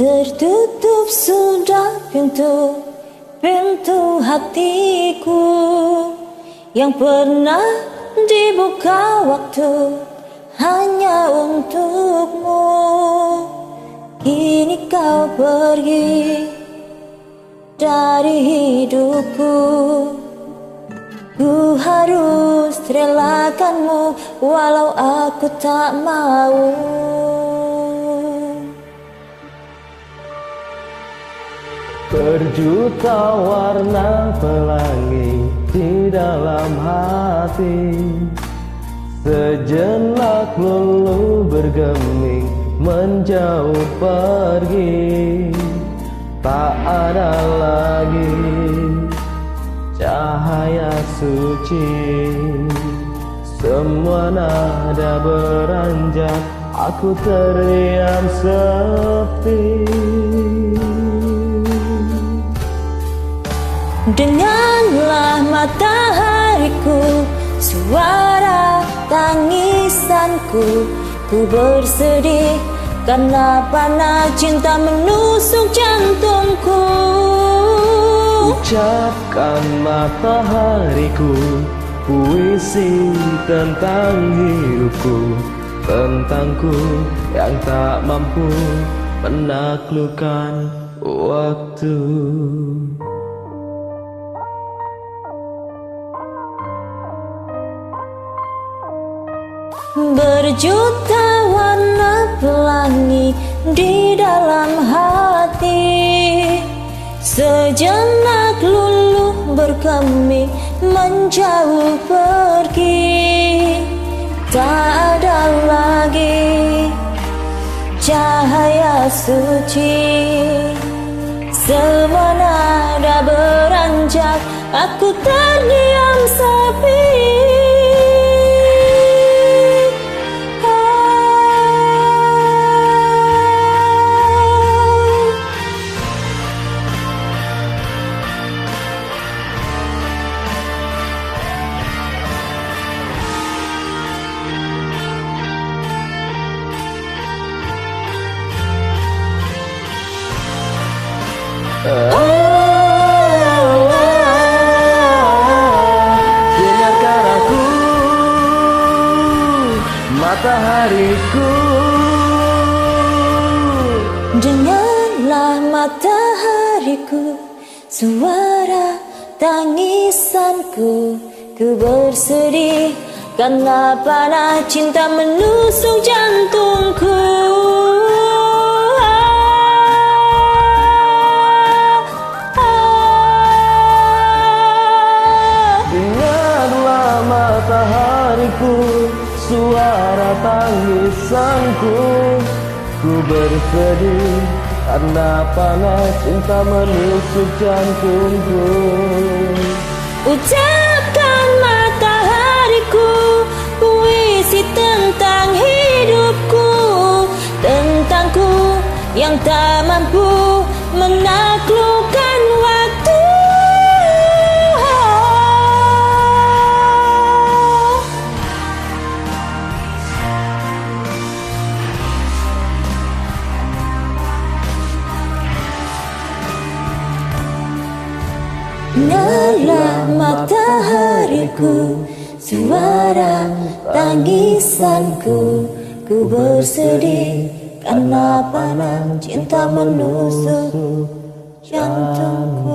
Tertutup sudah pintu hatiku yang pernah dibuka waktu hanya untukmu. Kini kau pergi dari hidupku. Ku harus relakanmu walau aku tak mau. Berjuta warna pelangi di dalam hati, sejenak luluh bergeming menjauh pergi. Tak ada lagi cahaya suci, semua nada beranjak, aku terdiam sepi. Denganlah matahariku, suara tangisanku. Ku bersedih karena panas cinta menusuk jantungku. Ucapkan matahariku puisi tentang hidupku, tentangku yang tak mampu menaklukkan waktu. Berjuta warna pelangi di dalam hati, sejenak luluh berkemih menjauh pergi. Tak ada lagi cahaya suci, semua nada beranjak, aku terdiam sepi. Dengarkan aku, matahariku. Dengarlah matahariku, suara tangisanku. Ku bersedih karena panas cinta menusuk jantungku. Matahariku, suara tangisanku. Ku bersedih karena panas cinta menusuk jantungku. Ucapkan matahariku puisi tentang hidupku, tentangku yang tak mampu menaklukkan waktu. Dengarlah matahariku, suara tangisanku. Ku bersedih karena panas cinta menusuk jantungku.